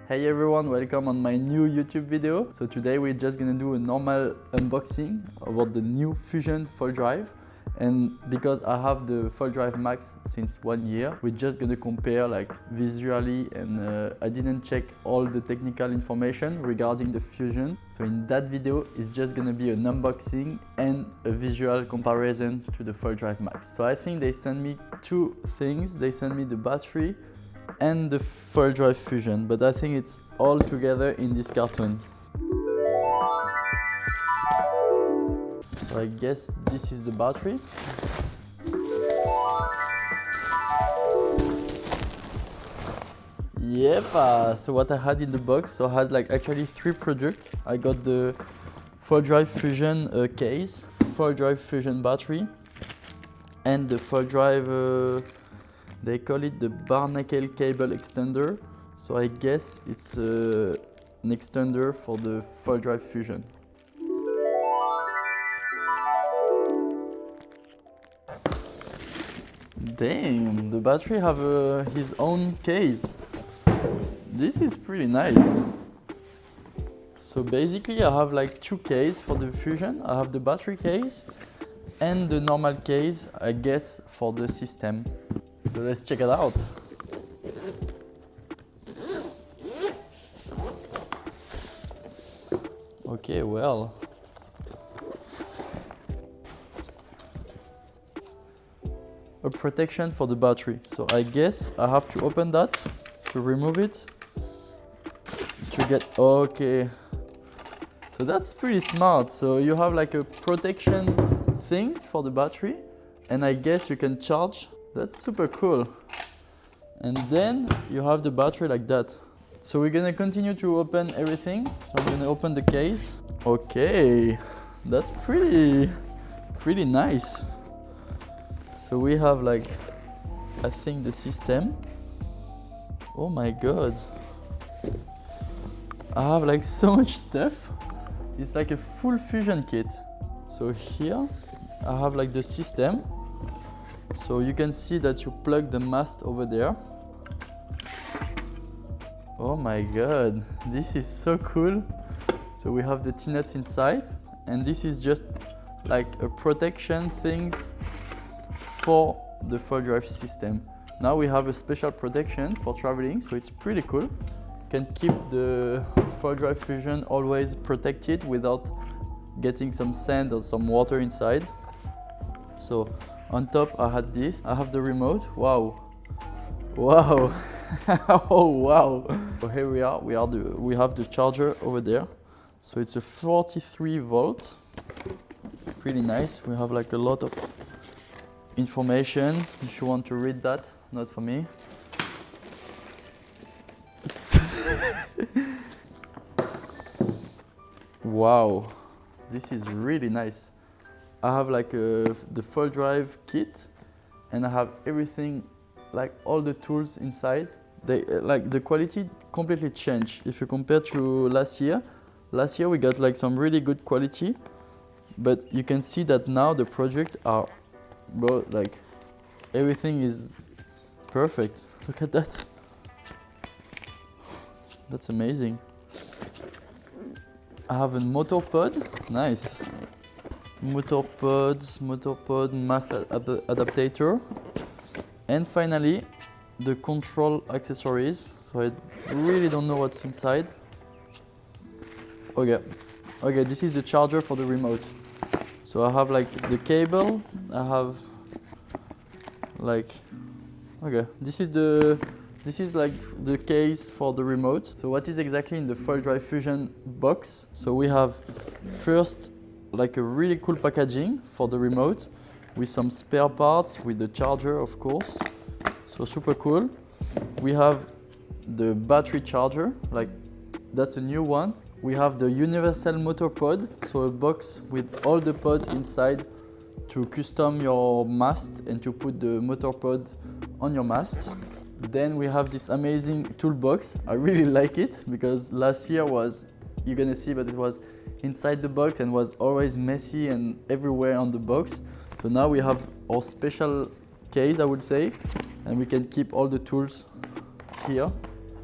Hey everyone, welcome on my new YouTube video. So today we're just gonna do a normal unboxing about the new Fusion fold drive. And because I have the fold drive Max since 1 year, we're just gonna compare like visually, and I didn't check all the technical information regarding the Fusion. So in that video, it's just gonna be an unboxing and a visual comparison to the fold drive Max. So I think they sent me two things. They sent me the battery and the fold drive Fusion, but I think it's all together in this carton. So I guess this is the battery. Yep, so what I had in the box, so I had like actually 3 products. I got the fold drive Fusion case, fold drive Fusion battery, and the fold drive they call it the barnacle cable extender. So I guess it's an extender for the fold drive Fusion. Damn, the battery have his own case. This is pretty nice. So basically I have like 2 cases for the Fusion. I have the battery case and the normal case, I guess, for the system. So let's check it out. Okay, well. A protection for the battery. So I guess I have to open that to remove it to get, okay. So that's pretty smart. So you have like a protection things for the battery, and I guess you can charge. That's super cool. And then you have the battery like that. So we're gonna continue to open everything. So I'm gonna open the case. Okay, that's pretty nice. So we have like, I think the system. Oh my god. I have like so much stuff. It's like a full Fusion kit. So here I have like the system. So you can see that you plug the mast over there. Oh my god, this is so cool. So we have the T-nuts inside, and this is just like a protection things for the fold drive system. Now we have a special protection for traveling, so it's pretty cool. You can keep the fold drive Fusion always protected without getting some sand or some water inside. So on top I had this. I have the remote. Wow. Wow. Oh wow. So here we are. We have the charger over there. So it's a 43 volt. Pretty nice. We have like a lot of information if you want to read that. Not for me. Wow, this is really nice. I have like the fold drive kit, and I have everything, like all the tools inside. They like the quality completely changed if you compare to last year. Last year we got like some really good quality, but you can see that now the project are, bro, like everything is perfect. Look at that. That's amazing. I have a motor pod. Nice. Motor pod, mass adapter. And finally, the control accessories. So I really don't know what's inside. Okay, this is the charger for the remote. So I have like the cable. I have like, okay, this is like the case for the remote. So what is exactly in the fold drive Fusion box? So we have first like a really cool packaging for the remote with some spare parts, with the charger of course. So super cool. We have the battery charger, like that's a new one. We have the universal motor pod, so a box with all the pods inside to custom your mast and to put the motor pod on your mast. Then we have this amazing toolbox. I really like it because last year was, you're gonna see, but it was inside the box and was always messy and everywhere on the box. So now we have our special case, I would say, and we can keep all the tools here.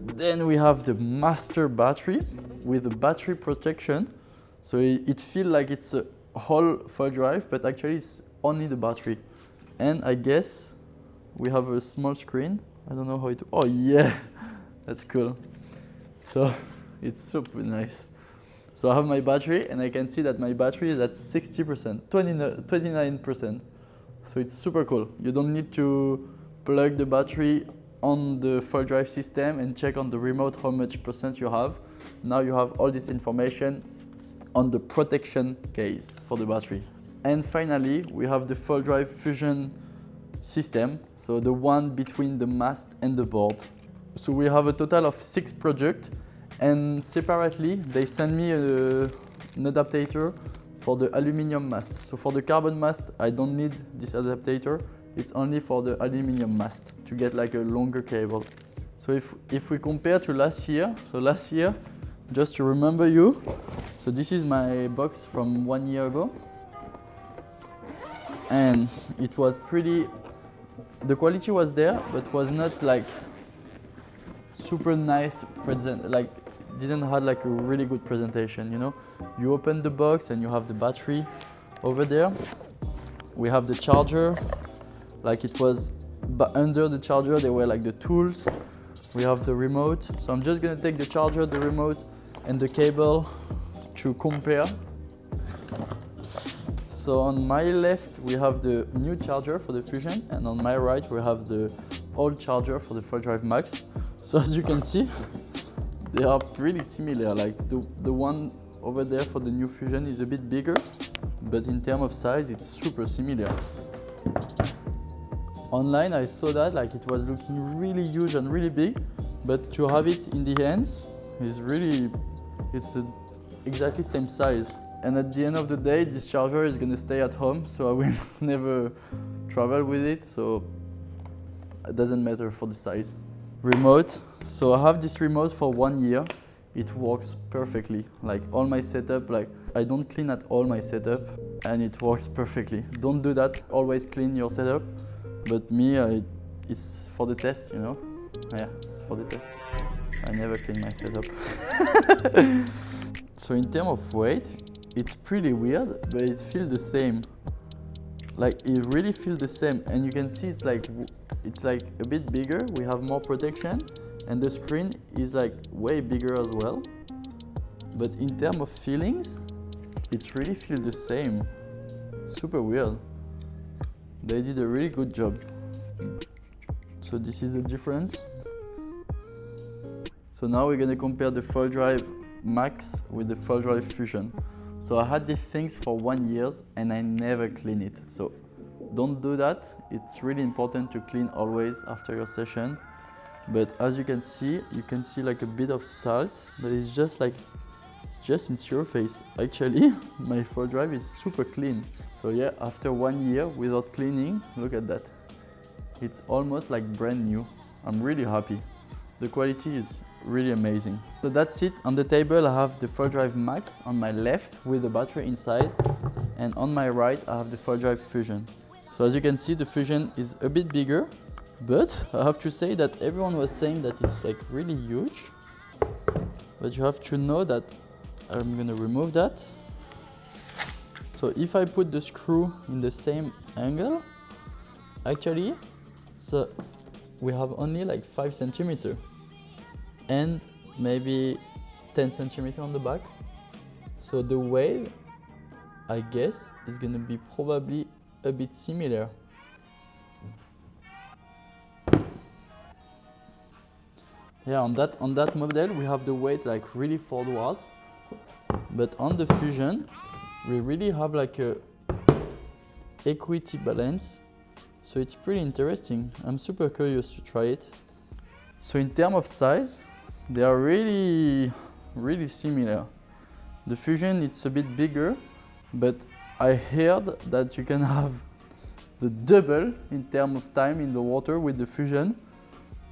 Then we have the master battery with the battery protection. So it feels like it's a whole foil drive, but actually it's only the battery. And I guess we have a small screen. I don't know how it, oh yeah, that's cool. So it's super nice. So I have my battery and I can see that my battery is at 60%, 29%. So it's super cool. You don't need to plug the battery on the foil drive system and check on the remote how much percent you have. Now you have all this information on the protection case for the battery. And finally, we have the foil drive fusion system, so the one between the mast and the board. So we have a total of 6 projects, and separately they send me an adapter for the aluminum mast. So for the carbon mast, I don't need this adapter. It's only for the aluminum mast to get like a longer cable. So if we compare to last year, so last year, just to remember you, so this is my box from 1 year ago. And it was pretty, the quality was there, but was not like super nice present, like didn't have like a really good presentation, you know. You open the box and you have the battery over there. We have the charger, like it was, but under the charger there were like the tools. We have the remote. So I'm just gonna take the charger, the remote, and the cable to compare. So on my left we have the new charger for the Fusion, and on my right we have the old charger for the Foil Drive Max. So as you can see, they are pretty similar. Like the one over there for the new Fusion is a bit bigger, but in terms of size it's super similar. Online I saw that like it was looking really huge and really big, but to have it in the hands is really, it's the exactly same size. And at the end of the day, this charger is gonna stay at home, so I will never travel with it, so it doesn't matter for the size. Remote, so I have this remote for 1 year. It works perfectly, like all my setup, like I don't clean at all my setup, and it works perfectly. Don't do that, always clean your setup, but me, it's for the test, you know? Yeah, it's for the test. I never clean my setup. So in terms of weight, it's pretty weird, but it feels the same. Like it really feels the same, and you can see it's like a bit bigger. We have more protection, and the screen is like way bigger as well. But in terms of feelings, it really feels the same. Super weird. They did a really good job. So this is the difference. So now we're gonna compare the Foil Drive Max with the Foil Drive Fusion. So I had these things for 1 year and I never clean it. So don't do that. It's really important to clean always after your session. But as you can see like a bit of salt, but it's just like, it's just in your face. Actually, my Foil Drive is super clean. So yeah, after 1 year without cleaning, look at that. It's almost like brand new. I'm really happy. The quality is really amazing. So that's it. On the table I have the Foil Drive Max on my left with the battery inside, and on my right I have the Foil Drive Fusion. So as you can see, the Fusion is a bit bigger, but I have to say that everyone was saying that it's like really huge. But you have to know that I'm gonna remove that. So if I put the screw in the same angle, actually, so we have only like 5 centimeters. And maybe 10 centimeters on the back. So the weight, I guess, is gonna be probably a bit similar. Yeah, on that model we have the weight like really forward, but on the Fusion we really have like a equity balance. So it's pretty interesting. I'm super curious to try it. So in terms of size, they are really similar. The Fusion, it's a bit bigger, but I heard that you can have the double in terms of time in the water with the Fusion.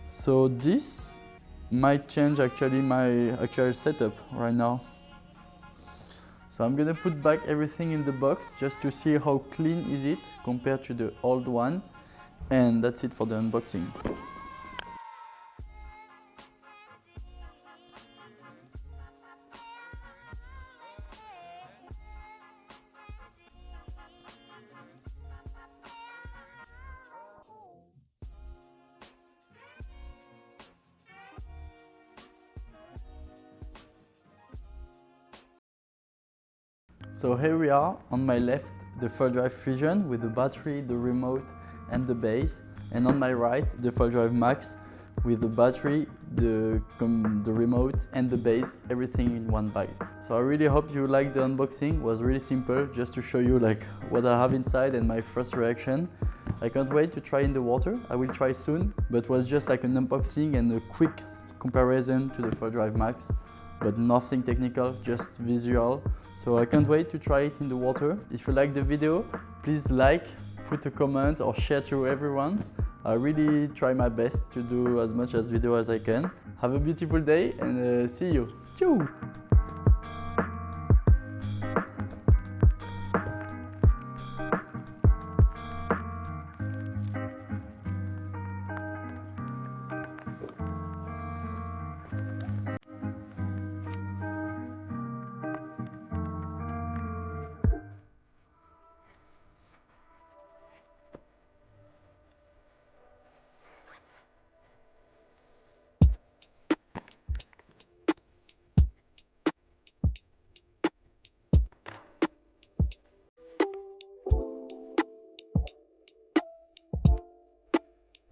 So this might change actually my actual setup right now. So I'm gonna put back everything in the box just to see how clean is it compared to the old one. And that's it for the unboxing. So here we are, on my left, the 4Drive Fusion with the battery, the remote and the base. And on my right, the 4Drive Max with the battery, the remote and the base, everything in one bag. So I really hope you liked the unboxing. It was really simple, just to show you like what I have inside and my first reaction. I can't wait to try in the water. I will try soon, but it was just like an unboxing and a quick comparison to the 4Drive Max, but nothing technical, just visual. So I can't wait to try it in the water. If you like the video, please like, put a comment or share to everyone's. I really try my best to do as much as video as I can. Have a beautiful day and see you. Ciao!